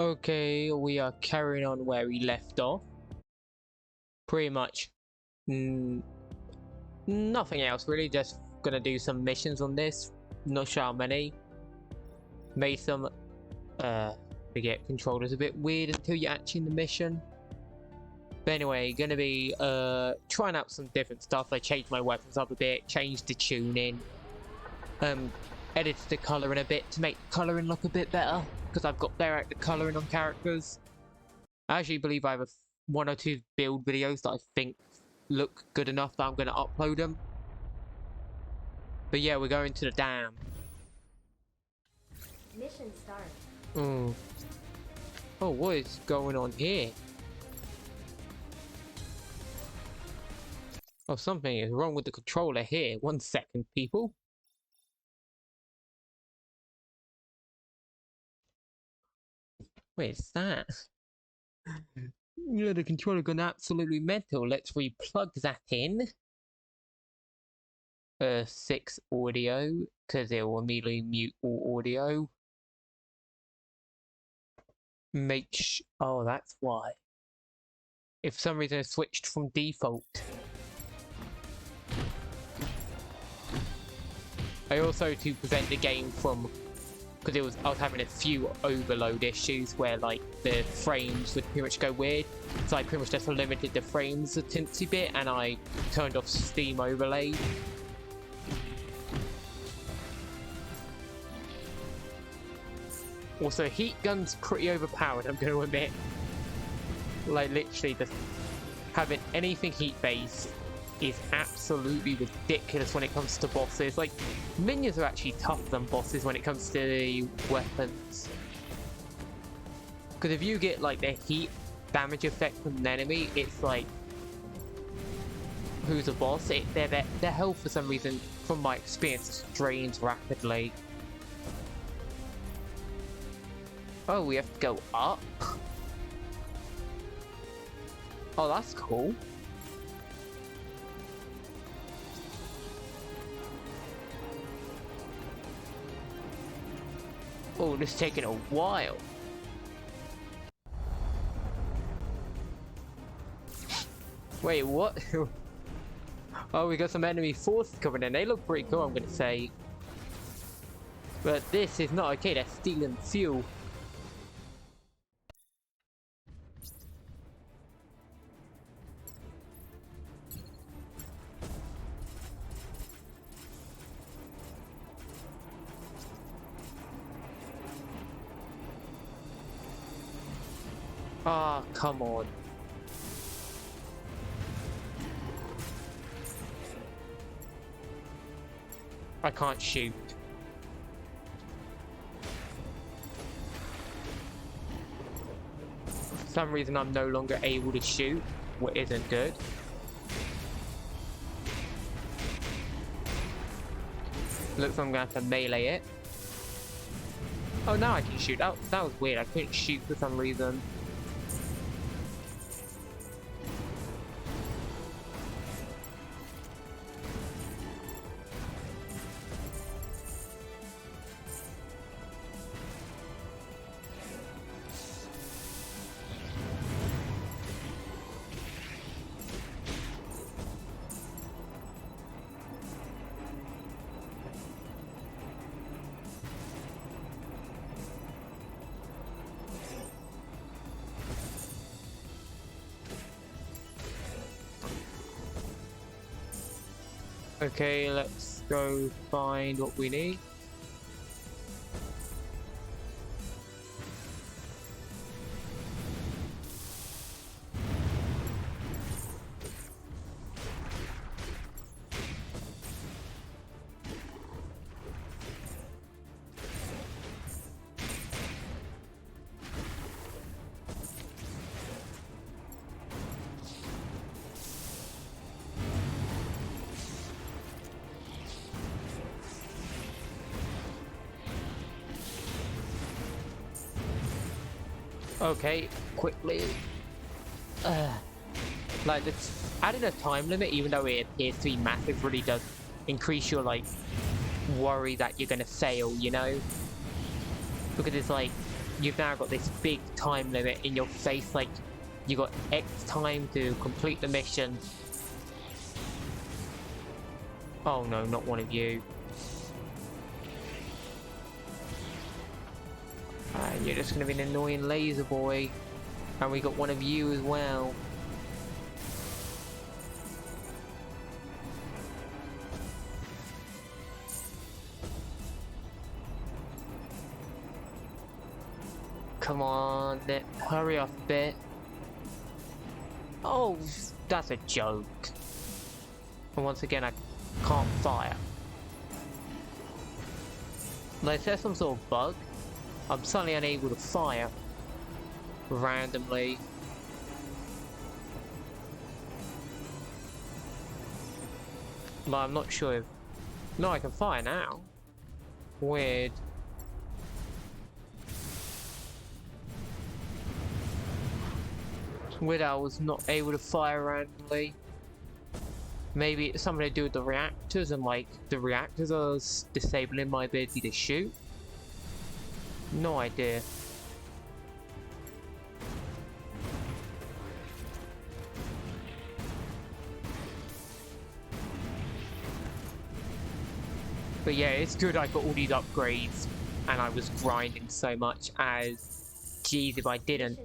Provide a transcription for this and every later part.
Okay, we are carrying on where we left off. Pretty much nothing else really, just gonna do some missions on this. Not sure how many. Made some forget controller's a bit weird until you're actually in the mission. But anyway, gonna be trying out some different stuff. I changed my weapons up a bit, changed the tuning, edited the colouring a bit to make the colouring look a bit better, because I've got direct colouring on characters. I actually believe I have one or two build videos that I think look good enough that I'm going to upload them. But yeah, we're going to the dam. Mission start. Oh, what is going on here? Oh, something is wrong with the controller here. 1 second, people. What is that? Yeah, the controller gone absolutely mental. Let's replug that in. 6 audio, because it will immediately mute all audio. Oh, that's why. If for some reason it switched from default. I also, to prevent the game from, because I was having a few overload issues where like the frames would pretty much go weird, so I pretty much just limited the frames a teensy bit and I turned off Steam overlay. Also, heat gun's pretty overpowered, I'm going to admit. Like literally, just having anything heat based is absolutely ridiculous when it comes to bosses. Like, minions are actually tougher than bosses when it comes to the weapons. Because if you get like the heat damage effect from an enemy, it's like, who's a boss? Their health for some reason, from my experience, drains rapidly. Oh, we have to go up? Oh, that's cool. Oh, this is taking a while. Wait, what? Oh, we got some enemy forces coming in. They look pretty cool, I'm gonna say. But this is not okay, they're stealing fuel. Ah, come on. I can't shoot. For some reason I'm no longer able to shoot, what isn't good. Looks like I'm gonna have to melee it. Oh, now I can shoot. That was weird, I couldn't shoot for some reason. Okay, let's go find what we need. Okay, quickly. Like, adding a time limit, even though it appears to be massive, really does increase your, like, worry that you're gonna fail, you know? Because it's like, you've now got this big time limit in your face, like, you got X time to complete the mission. Oh no, not one of you. You're just gonna be an annoying laser boy. And we got one of you as well. Come on, hurry up a bit. Oh, that's a joke. And once again, I can't fire. Like, there's some sort of bug. I'm suddenly unable to fire. Randomly. But I'm not sure if... No, I can fire now. Weird. Weird, I was not able to fire randomly. Maybe it's something to do with the reactors, and like the reactors are disabling my ability to shoot. No idea. But yeah, it's good I got all these upgrades and I was grinding so much, as geez, if I didn't,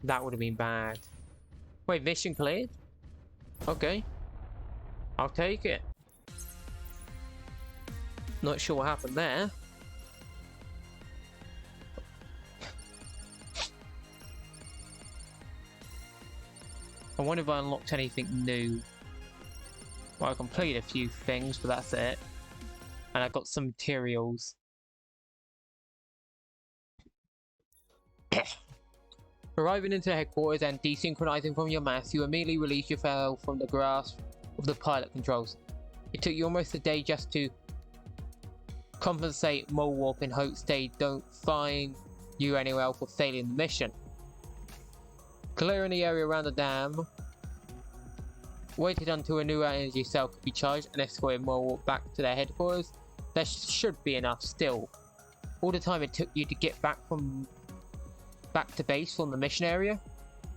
that would have been bad. Wait, mission cleared? Okay. I'll take it. Not sure what happened there. I wonder if I unlocked anything new. Well, I completed a few things, but that's it. And I got some materials. Arriving into headquarters and desynchronizing from your M.A.S.S, you immediately release yourself from the grasp of the pilot controls. It took you almost a day just to compensate Mole Warp in hopes they don't find you anywhere else for failing the mission. Clearing the area around the dam, waited until a new energy cell could be charged and escorted Mole Warp back to their headquarters. There should be enough still. All the time it took you to get back to base from the mission area,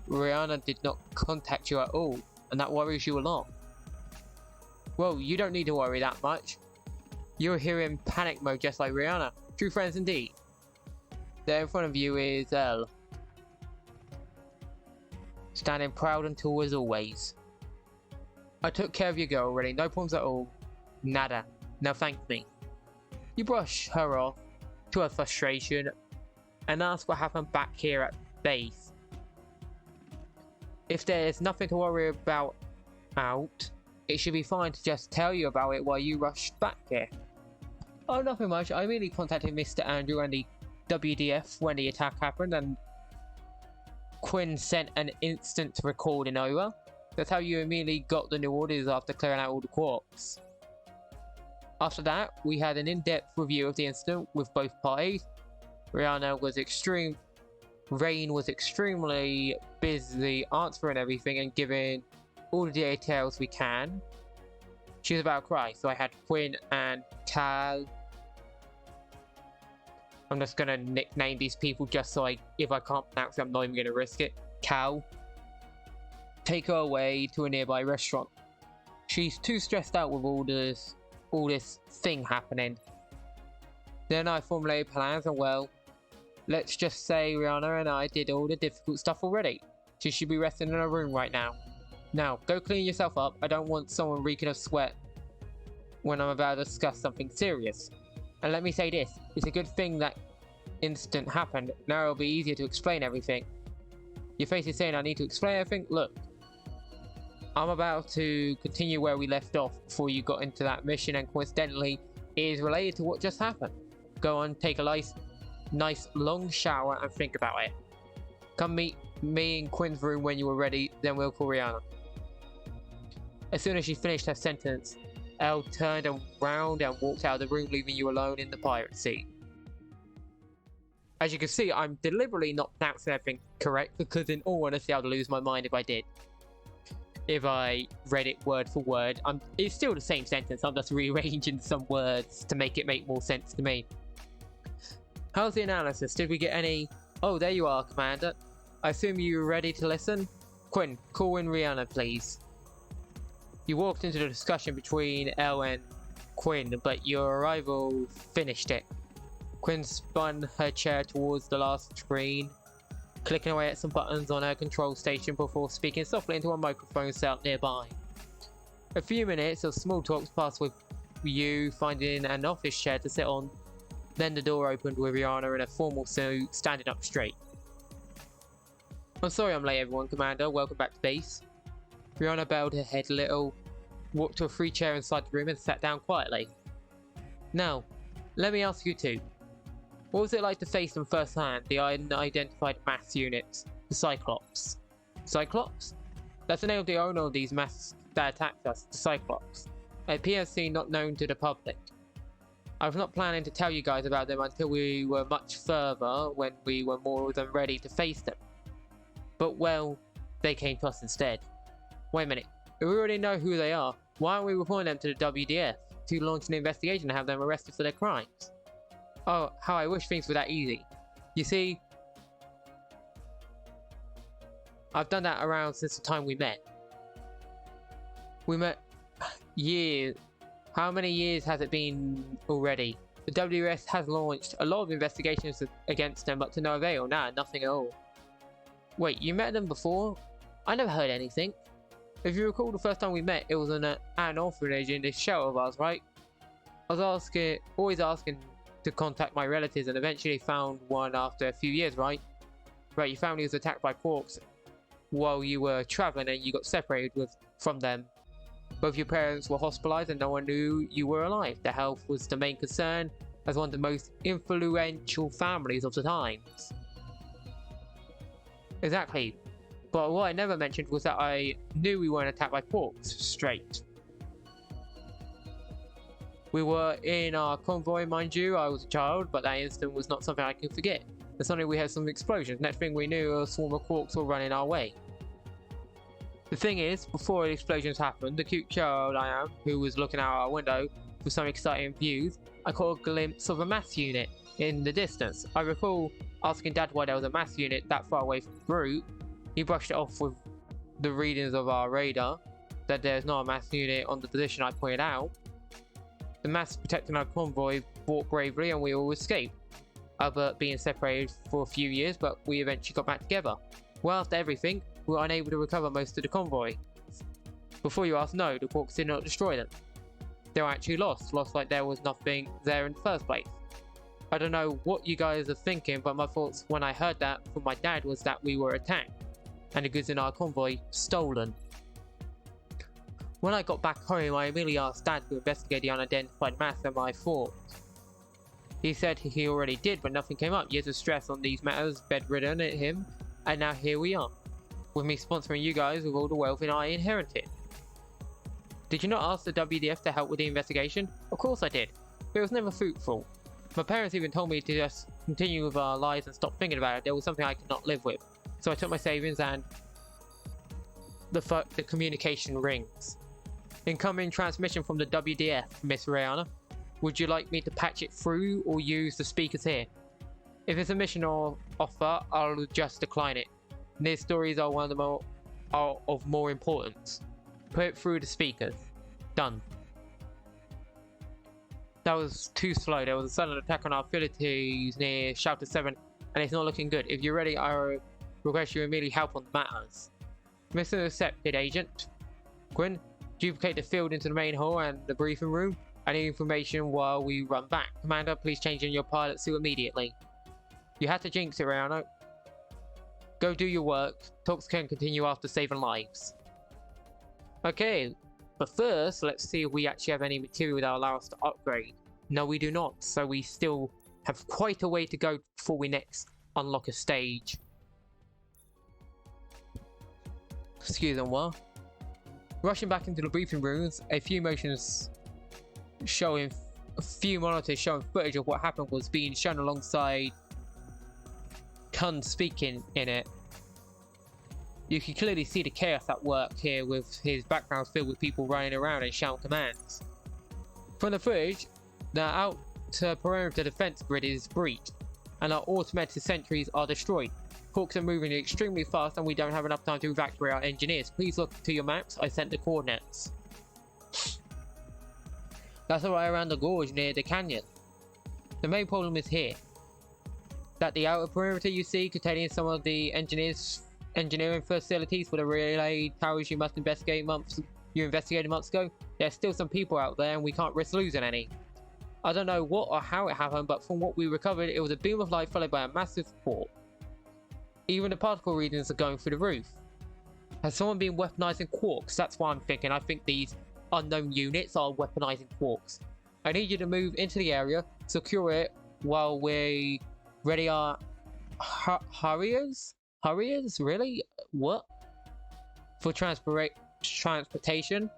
Rihanna did not contact you at all, and that worries you a lot. Well, you don't need to worry that much. You're here in panic mode just like Rihanna. True friends indeed. There in front of you is Elle. Standing proud and tall as always. I took care of your girl already, no problems at all. Nada. Now thank me. You brush her off to her frustration and ask what happened back here at base. If there's nothing to worry about it should be fine to just tell you about it while you rush back here. Oh, nothing much. I immediately contacted Mr. Andrew and the WDF when the attack happened, and Quinn sent an instant recording over. That's how you immediately got the new orders after clearing out all the quarks. After that, we had an in-depth review of the incident with both parties. Rain was extremely busy answering everything and giving all the details we can. She was about to cry, so I had Quinn and Cal. I'm just gonna nickname these people just so if I can't pronounce it, I'm not even gonna risk it. Cal. Take her away to a nearby restaurant. She's too stressed out with all this thing happening. Then I formulated plans, and well, let's just say Rihanna and I did all the difficult stuff already. She should be resting in her room right now. Now, go clean yourself up. I don't want someone reeking of sweat when I'm about to discuss something serious. And let me say this, it's a good thing that incident happened. Now it'll be easier to explain everything. Your face is saying I need to explain everything? Look, I'm about to continue where we left off before you got into that mission, and coincidentally, it is related to what just happened. Go on, take a nice long shower and think about it. Come meet me in Quinn's room when you are ready, then we'll call Rihanna. As soon as she finished her sentence, Elle turned around and walked out of the room, leaving you alone in the pirate seat. As you can see, I'm deliberately not pronouncing everything correct, because in all honesty, I would lose my mind if I did. If I read it word for word, it's still the same sentence, I'm just rearranging some words to make it make more sense to me. How's the analysis? Did we get any... Oh, there you are, Commander. I assume you were ready to listen? Quinn, call in Rihanna, please. You walked into the discussion between Elle and Quinn, but your arrival finished it. Quinn spun her chair towards the last screen, clicking away at some buttons on her control station before speaking softly into a microphone set up nearby. A few minutes of small talks passed with you finding an office chair to sit on. Then the door opened with Rihanna in a formal suit, standing up straight. I'm sorry I'm late, everyone, Commander. Welcome back to base. Rihanna bowed her head a little, walked to a free chair inside the room and sat down quietly. Now, let me ask you two. What was it like to face them firsthand, the unidentified M.A.S.S units, the Cyclops? Cyclops? That's the name of the owner of these M.A.S.S that attacked us, the Cyclops. A POC not known to the public. I was not planning to tell you guys about them until we were much further, when we were more than ready to face them. But well, they came to us instead. Wait a minute, if we already know who they are, why aren't we reporting them to the WDF to launch an investigation and have them arrested for their crimes? Oh, how I wish things were that easy. You see, I've done that around since the time we met. We met years. How many years has it been already? The WS has launched a lot of investigations against them, but to no avail. Nah, nothing at all. Wait, you met them before? I never heard anything. If you recall, the first time we met, it was in an orphanage in this show of ours, right? I was always asking to contact my relatives, and eventually found one after a few years, right? Right, your family was attacked by quarks while you were traveling, and you got separated from them. Both your parents were hospitalized, and no one knew you were alive. Their health was the main concern, as one of the most influential families of the times. Exactly. But what I never mentioned was that I knew we weren't attacked by quarks straight. We were in our convoy, mind you. I was a child, but that instant was not something I can forget. And suddenly we had some explosions. Next thing we knew, a swarm of quarks were running our way. The thing is, before the explosions happened, the cute child I am, who was looking out our window for some exciting views, I caught a glimpse of a M.A.S.S unit in the distance. I recall asking Dad why there was a M.A.S.S unit that far away from the group. He brushed it off with the readings of our radar, that there's not a M.A.S.S unit on the position I pointed out. The M.A.S.S protecting our convoy fought bravely, and we all escaped. Albert being separated for a few years, but we eventually got back together. Well, after everything, we were unable to recover most of the convoy. Before you ask, no, the quarks did not destroy them. They were actually lost like there was nothing there in the first place. I don't know what you guys are thinking, but my thoughts when I heard that from my dad was that we were attacked, and the goods in our convoy stolen. When I got back home, I immediately asked Dad to investigate the unidentified M.A.S.S and my thoughts. He said he already did, but nothing came up. Years of stress on these matters bedridden at him, and now here we are, with me sponsoring you guys with all the wealth I inherited. Did you not ask the WDF to help with the investigation? Of course I did, but it was never fruitful. My parents even told me to just continue with our lives and stop thinking about it. There was something I could not live with. So I took my savings and the communication rings. Incoming transmission from the WDF, Miss Rihanna. Would you like me to patch it through or use the speakers here? If it's a mission or offer, I'll just decline it. Near stories are of more importance. Put it through the speakers. Done. That was too slow. There was a sudden attack on our facilities near Shelter 7, and it's not looking good. If you're ready, I request you immediately help on the matters. Mission accepted, Agent. Quinn, duplicate the field into the main hall and the briefing room. I need information while we run back. Commander, please change in your pilot suit immediately. You had to jinx it, Rihanna. Go do your work. Talks can continue after saving lives. Okay, but first, let's see if we actually have any material that will allow us to upgrade. No, we do not, so we still have quite a way to go before we next unlock a stage. Excuse me, what? Rushing back into the briefing rooms, a few monitors showing footage of what happened was being shown alongside Kun speaking in it. You can clearly see the chaos at work here, with his background filled with people running around and shouting commands. From the footage, the outer perimeter defense grid is breached. and our automated sentries are destroyed. Quarks are moving extremely fast and we don't have enough time to evacuate our engineers. Please look to your maps. I sent the coordinates. That's right around the gorge near the canyon. The main problem is here. That the outer perimeter you see containing some of the engineering facilities for the relay towers you investigated months ago, there's still some people out there and we can't risk losing any. I don't know what or how it happened, but from what we recovered, it was a beam of light followed by a massive port. Even the particle readings are going through the roof. Has someone been weaponizing quarks? That's what I'm thinking. I think these unknown units are weaponizing quarks. I need you to move into the area, secure it while we ready our Harriers? Harriers? Really? What? For transportation?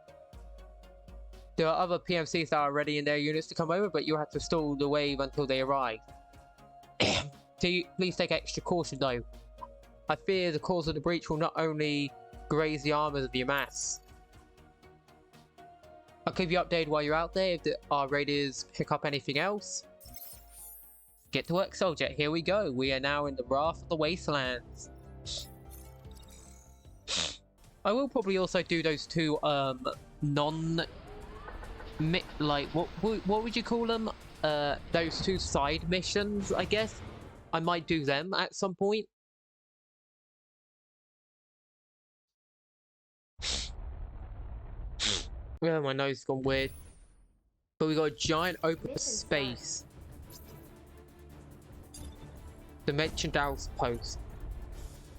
There are other PMCs that are ready in their units to come over, but you'll have to stall the wave until they arrive. Please take extra caution though. I fear the cause of the breach will not only graze the armors of the M.A.S.S. I'll keep you updated while you're out there if our raiders pick up anything else. Get to work, soldier. Here we go. We are now in the wrath of the Wastelands. I will probably also do those two like what would you call them? Those two side missions, I guess. I might do them at some point. Yeah, my nose has gone weird. But we got a giant open space. Dimension outpost.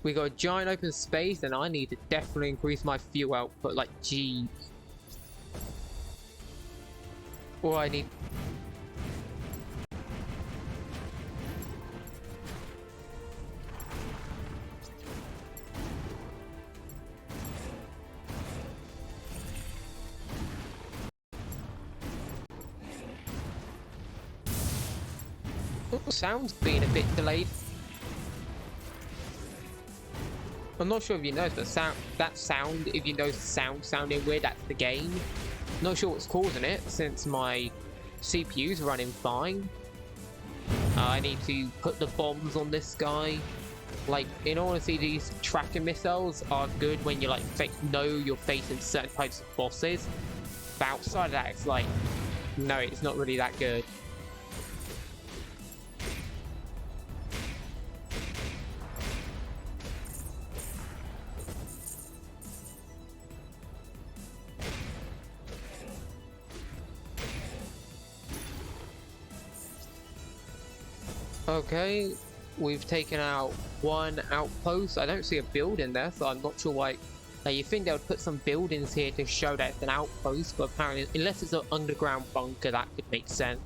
We got a giant open space, and I need to definitely increase my fuel output. Like, gee. Or I need. Sound's being a bit delayed. I'm not sure if you noticed, but that sound, if you notice the sound sounding weird, that's the game. Not sure what's causing it, since my CPU's running fine. I need to put the bombs on this guy. Like, in honesty, these tracking missiles are good when you, like, know you're facing certain types of bosses. But outside of that, it's like, no, it's not really that good. Okay, we've taken out one outpost. I don't see a building there, so I'm not sure why. Now, you think they would put some buildings here to show that it's an outpost, but apparently, unless it's an underground bunker, that could make sense.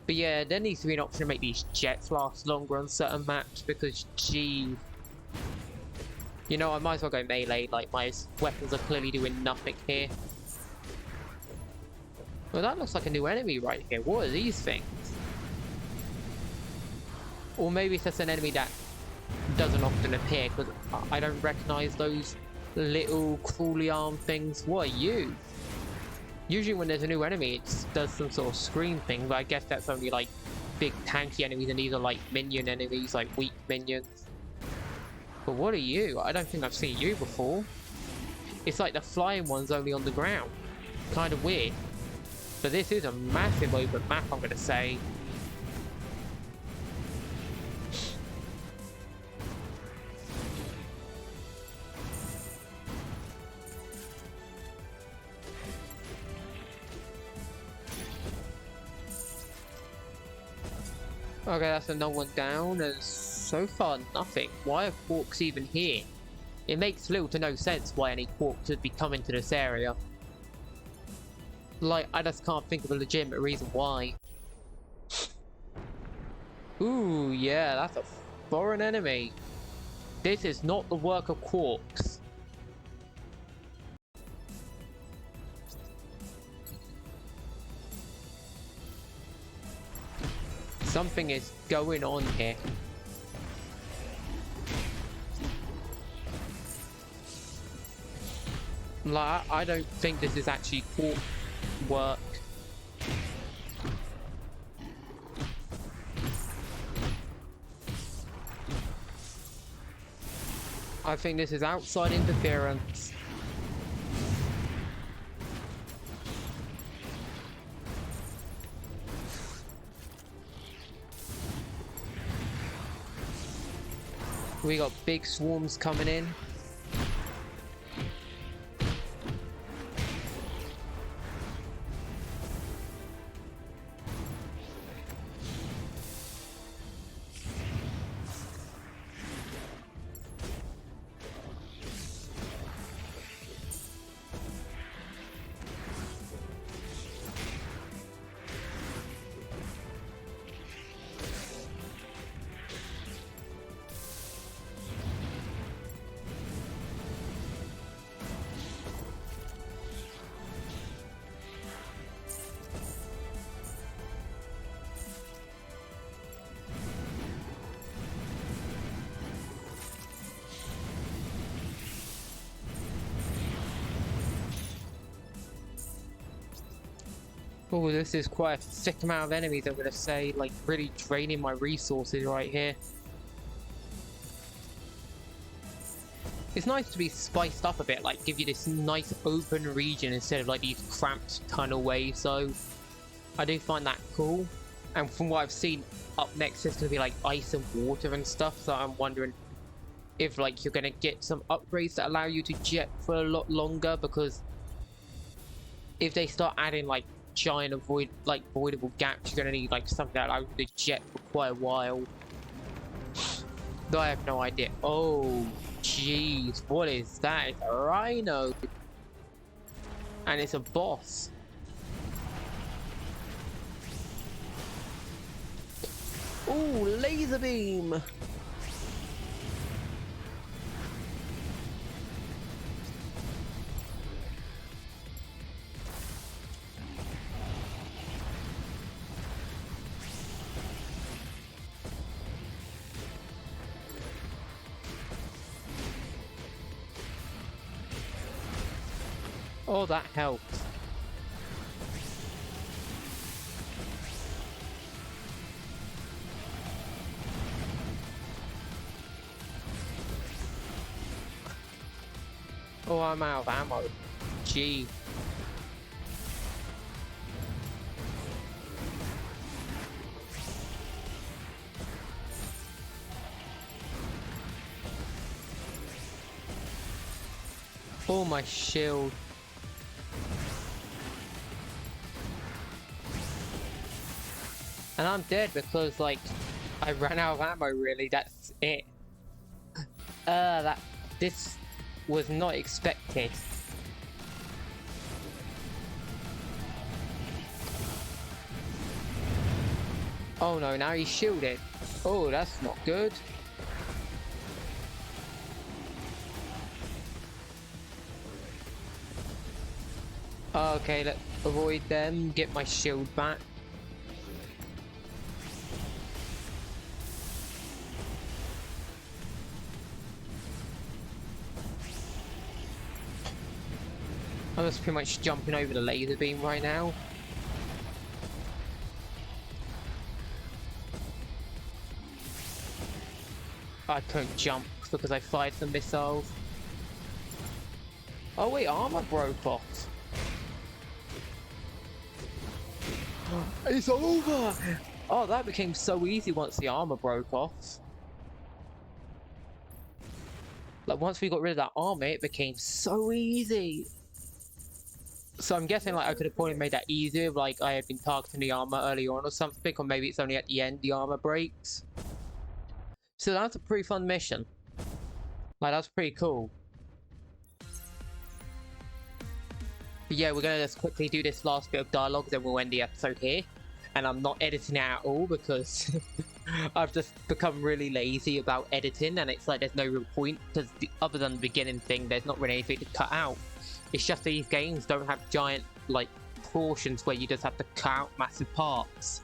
But yeah, there needs to be an option to make these jets last longer on certain maps, because, gee. You know, I might as well go melee, like, my weapons are clearly doing nothing here. Well, that looks like a new enemy right here. What are these things? Or maybe it's just an enemy that doesn't often appear, because I don't recognize those little cruelly armed things. What are you? Usually when there's a new enemy, it does some sort of scream thing, but I guess that's only like big tanky enemies, and these are like minion enemies, like weak minions. But what are you? I don't think I've seen you before. It's like the flying one's only on the ground. Kind of weird. But this is a massive open map, I'm gonna say. Okay, that's another one down, and so far nothing. Why are quarks even here? It makes little to no sense why any quarks would be coming to this area. Like, I just can't think of a legitimate reason why. Ooh, yeah, that's a foreign enemy. This is not the work of quarks. Something is going on here. Like, I don't think this is actually quark work. I think this is outside interference. We got big swarms coming in. Oh, this is quite a thick amount of enemies, I'm gonna say, like really draining my resources right here. It's nice to be spiced up a bit, like give you this nice open region instead of like these cramped tunnel ways, so I do find that cool. And from what I've seen, up next there's gonna be like ice and water and stuff, so I'm wondering if like you're gonna get some upgrades that allow you to jet for a lot longer, because if they start adding like giant voidable gaps, you're gonna need like something that allows you to jet for quite a while. Though I have no idea. Oh jeez, what is that? It's a rhino, and it's a boss. Ooh, laser beam. Oh, that helped. Oh, I'm out of ammo. Gee. Oh, my shield. And I'm dead because, like, I ran out of ammo, really. That's it. This was not expected. Oh no, now he's shielded. Oh, that's not good. Okay, let's avoid them, get my shield back. I'm just pretty much jumping over the laser beam right now. I couldn't jump because I fired some missiles. Oh wait, armor broke off. It's over! Oh, that became so easy once the armor broke off. Like, once we got rid of that armor, it became so easy. So I'm guessing like I could have probably made that easier if like I had been targeting the armor early on or something, or maybe it's only at the end the armor breaks. So that's a pretty fun mission. Like, that's pretty cool. But yeah, we're gonna just quickly do this last bit of dialogue, then we'll end the episode here. And I'm not editing it at all because I've just become really lazy about editing, and it's like there's no real point, because other than the beginning thing, there's not really anything to cut out. It's just these games don't have giant, like, portions where you just have to cut out massive parts.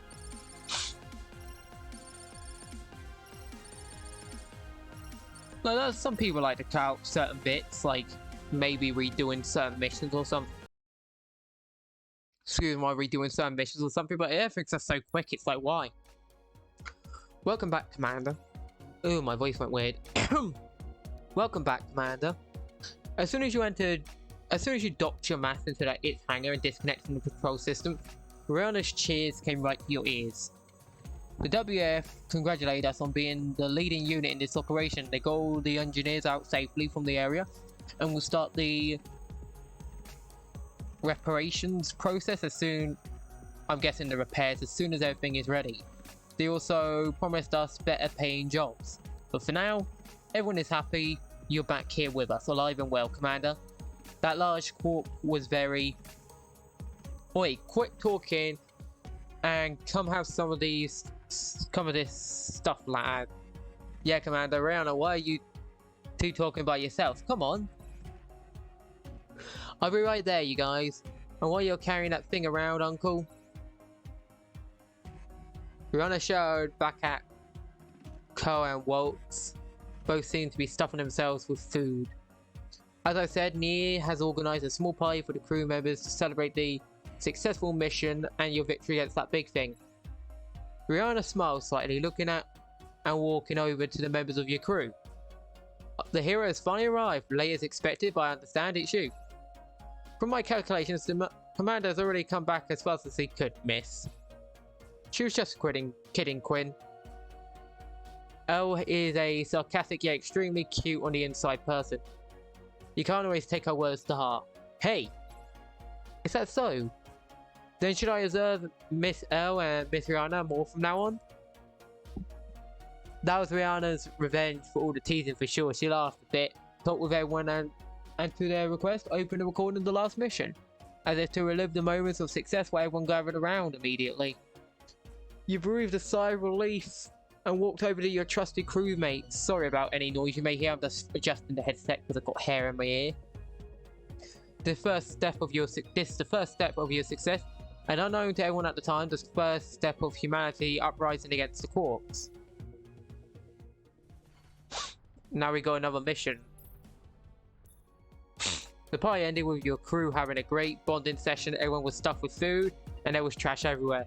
Like, some people like to cut out certain bits, like maybe redoing certain missions or something. Excuse me, redoing certain missions or something, but everything's just so quick, it's like, why? Welcome back, Commander. Oh, my voice went weird. Welcome back, Commander. As soon as you docked your M.A.S.S into that its hangar and disconnected from the control system, Rihanna's cheers came right to your ears. The WF congratulated us on being the leading unit in this operation. They got all the engineers out safely from the area and will start the reparations process as soon, I'm guessing the repairs, as soon as everything is ready. They also promised us better paying jobs. But for now, everyone is happy you're back here with us, alive and well, Commander. That large quark was very... Oi, quit talking and come have some of this stuff, lad. Yeah, Commander. Rihanna, why are you two talking by yourself? Come on. I'll be right there, you guys. And while you're carrying that thing around, Uncle, Rihanna showed back at Co and Waltz. Both seem to be stuffing themselves with food. As I said, Nia has organised a small party for the crew members to celebrate the successful mission and your victory against that big thing. Rihanna smiled slightly, looking at and walking over to the members of your crew. The hero has finally arrived, late as expected, but I understand it's you. From my calculations, the commander has already come back as fast as he could, miss. She was just kidding, Quinn. Elle is a sarcastic yet extremely cute on the inside person. You can't always take her words to heart. Hey! Is that so? Then should I observe Miss Elle and Miss Rihanna more from now on? That was Rihanna's revenge for all the teasing for sure. She laughed a bit, talked with everyone and to their request, opened the recording of the last mission, as if to relive the moments of success while everyone gathered around immediately. You breathed a sigh of relief and walked over to your trusted crewmates. Sorry about any noise you may hear, I'm just adjusting the headset because I've got hair in my ear. This is the first step of your success, and unknown to everyone at the time, the first step of humanity uprising against the quarks. Now we got another mission. The party ended with your crew having a great bonding session. Everyone was stuffed with food and there was trash everywhere.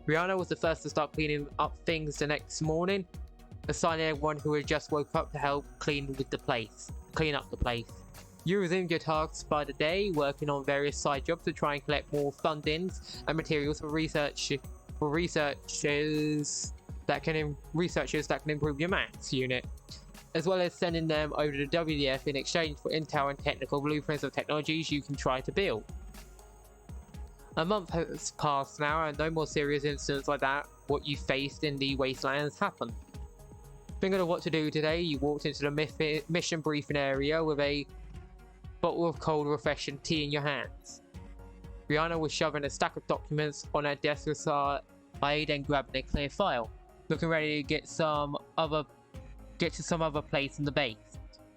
Rihanna was the first to start cleaning up things the next morning, assigning everyone who had just woke up to help clean up the place. You resumed your tasks by the day, working on various side jobs to try and collect more fundings and materials for researchers that can improve your M.A.S.S unit, as well as sending them over to the WDF in exchange for intel and technical blueprints of technologies you can try to build. A month has passed now, and no more serious incidents like that what you faced in the Wastelands happened. Thinking of what to do today, you walked into the mission briefing area with a bottle of cold, refreshing tea in your hands. Rihanna was shoving a stack of documents on her desk aside and grabbing a clear file, looking ready to get to some other place in the base.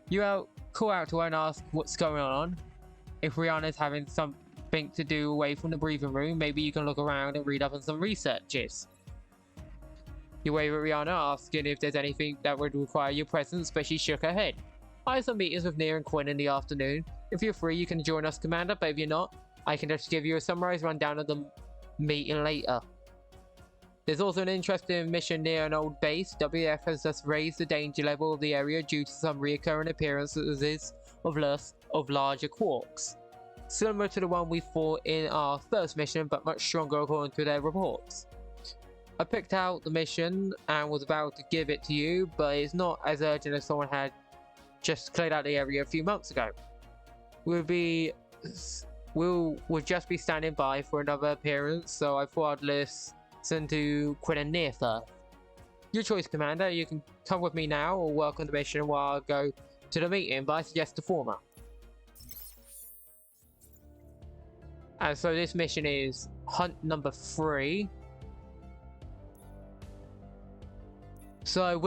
You call out to her and ask what's going on. If Rihanna's having something to do away from the briefing room, maybe you can look around and read up on some researches. You wave at Rihanna, asking if there's anything that would require your presence, but she shook her head. I have some meetings with Nia and Quinn in the afternoon. If you're free, you can join us, Commander, but if you're not, I can just give you a summarized rundown of the meeting later. There's also an interesting mission near an old base. WF has just raised the danger level of the area due to some recurring appearances of larger quarks, similar to the one we fought in our first mission, but much stronger according to their reports. I picked out the mission and was about to give it to you, but it's not as urgent as someone had just cleared out the area a few months ago. We'll just be standing by for another appearance, so I thought I'd listen to Quinn and Nia first. Your choice, Commander. You can come with me now or work on the mission while I go to the meeting, but I suggest the former. And so this mission is hunt number 3. So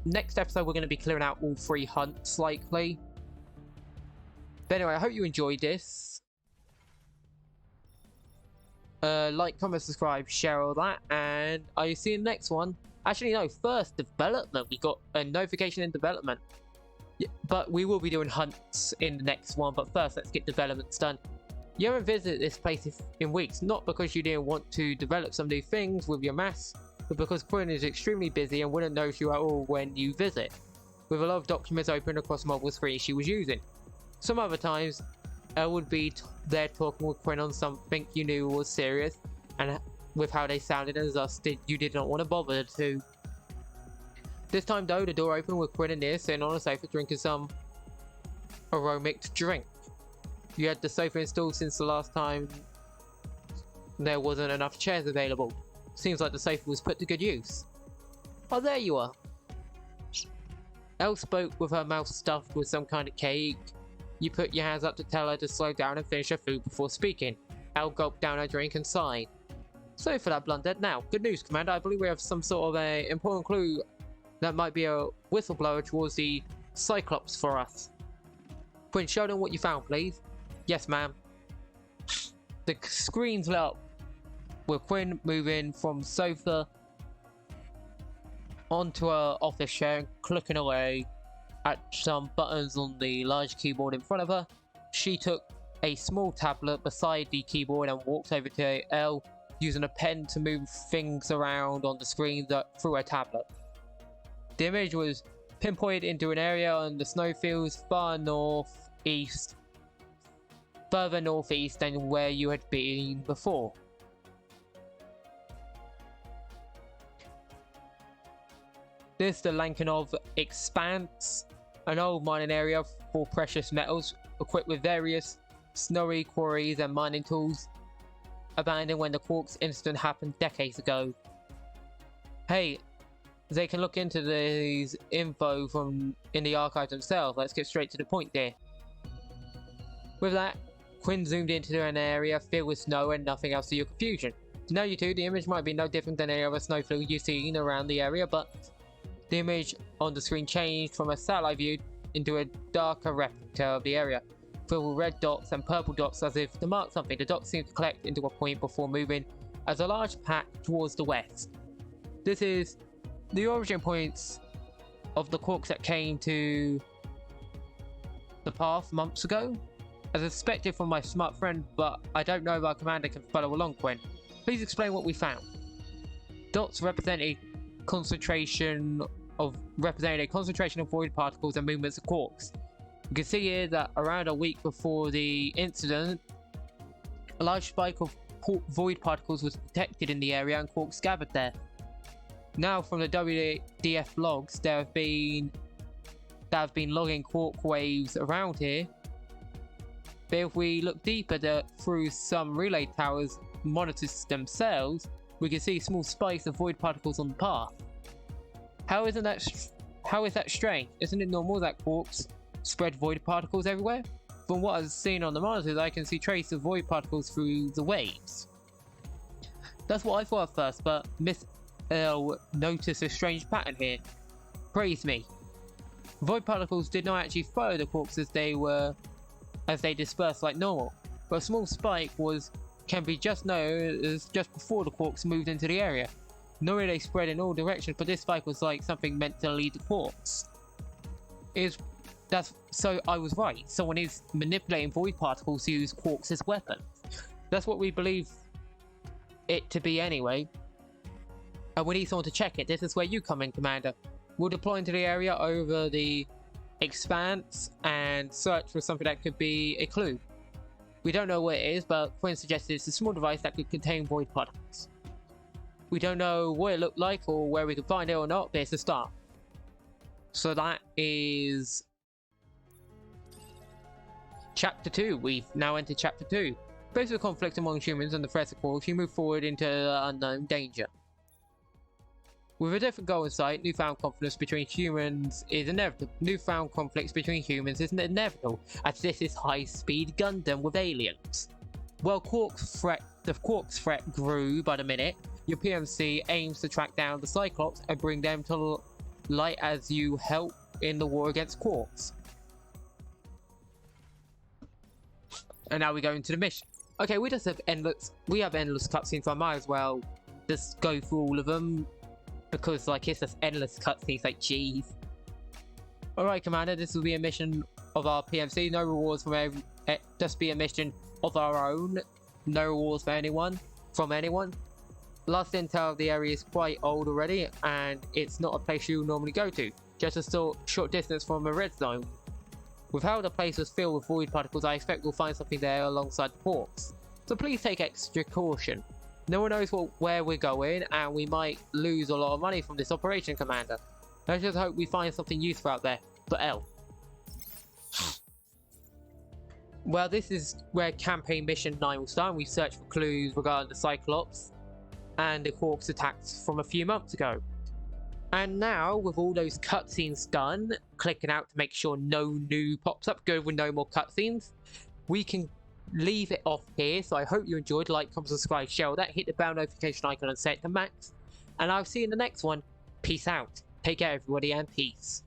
next episode we're going to be clearing out all 3 hunts likely. But anyway, I hope you enjoyed this. Like, comment, subscribe, share all that, and I'll see you in the next one. Actually no, first development. We got a notification in development. Yeah, but we will be doing hunts in the next one, but first let's get developments done. You haven't visited this place in weeks, not because you didn't want to develop some new things with your M.A.S.S, but because Quinn is extremely busy and wouldn't notice you at all when you visit. with a lot of documents open across multiple screens she was using. Some other times, Elle would be there talking with Quinn on something you knew was serious, and with how they sounded as us, you did not want to bother to. This time though, the door opened with Quinn and Nia sitting on a sofa drinking some aromatic drink. You had the sofa installed since the last time there wasn't enough chairs available. Seems like the sofa was put to good use. Oh, there you are. Elle spoke with her mouth stuffed with some kind of cake. You put your hands up to tell her to slow down and finish her food before speaking. Elle gulped down her drink and sighed. Sorry for that blunder. Now, good news, Commander. I believe we have some sort of a important clue that might be a whistleblower towards the Cyclops for us. Quinn, show them what you found, please. Yes, ma'am. The screens lit up with Quinn moving from sofa onto her office chair and clicking away at some buttons on the large keyboard in front of her. She took a small tablet beside the keyboard and walked over to Elle, using a pen to move things around on the screen through her tablet. The image was pinpointed into an area on the snowfields further northeast than where you had been before. This is the Lankanov Expanse, an old mining area for precious metals, equipped with various snowy quarries and mining tools, abandoned when the Quarks incident happened decades ago. Hey, they can look into these info from in the archives themselves. Let's get straight to the point there. With that, Quinn zoomed into an area filled with snow and nothing else to your confusion. To know you two, the image might be no different than any other snowfield you've seen around the area, but the image on the screen changed from a satellite view into a darker replica of the area, filled with red dots and purple dots as if to mark something. The dots seemed to collect into a point before moving as a large patch towards the west. This is the origin points of the Quarks that came to the path months ago. As expected from my smart friend, but I don't know if our commander can follow along, Quinn. Please explain what we found. Dots represent a concentration of void particles and movements of quarks. You can see here that around a week before the incident, a large spike of void particles was detected in the area and quarks gathered there. Now, from the WDF logs, that have been logging quark waves around here. But if we look deeper through some relay towers monitors themselves, we can see small spikes of void particles on the path. How is that strange? Isn't it normal that quarks spread void particles everywhere? From what I've seen on the monitors, I can see traces of void particles through the waves. That's what I thought at first, but Miss L noticed a strange pattern here. Praise me. Void particles did not actually follow the quarks as they dispersed like normal, but a small spike can be just noticed just before the quarks moved into the area. Normally they spread in all directions, but this spike was like something meant to lead the quarks. So I was right. Someone is manipulating void particles to use quarks as weapons. That's what we believe it to be anyway. And we need someone to check it. This is where you come in, Commander. We'll deploy into the area over the Expanse and search for something that could be a clue. We don't know what it is, but Quinn suggested it's a small device that could contain void particles. We don't know what it looked like or where we could find it or not, but it's a start. So that is Chapter 2. We've now entered Chapter 2. Faced with conflict among humans and the threats of Quarks, you move forward into unknown danger. With a different goal in sight, newfound conflicts between humans is inevitable. Newfound conflicts between humans isn't inevitable, as this is high-speed Gundam with aliens. While the Quarks threat grew by the minute, your PMC aims to track down the Cyclops and bring them to light as you help in the war against Quarks. And now we go into the mission. Okay, we have endless cutscenes, so I might as well just go through all of them. Because, like, it's just endless cutscenes, like, jeez. Alright, Commander, this will be a mission of our PMC. No rewards just be a mission of our own. No rewards from anyone. Last intel of the area is quite old already, and it's not a place you'll normally go to. just a short distance from a red zone. With how the place was filled with void particles, I expect we'll find something there alongside the ports. So please take extra caution. No one knows where we're going, and we might lose a lot of money from this operation, Commander. Let's just hope we find something useful out there. But L. Well, this is where campaign mission 9 will start. We search for clues regarding the Cyclops and the Quark's attacks from a few months ago. And now, with all those cutscenes done, clicking out to make sure no new pops up, go with no more cutscenes, we can leave it off here. So I hope you enjoyed. Like, comment, subscribe, share all that, hit the bell notification icon and set it to max. And I'll see you in the next one. Peace out. Take care, everybody, and peace.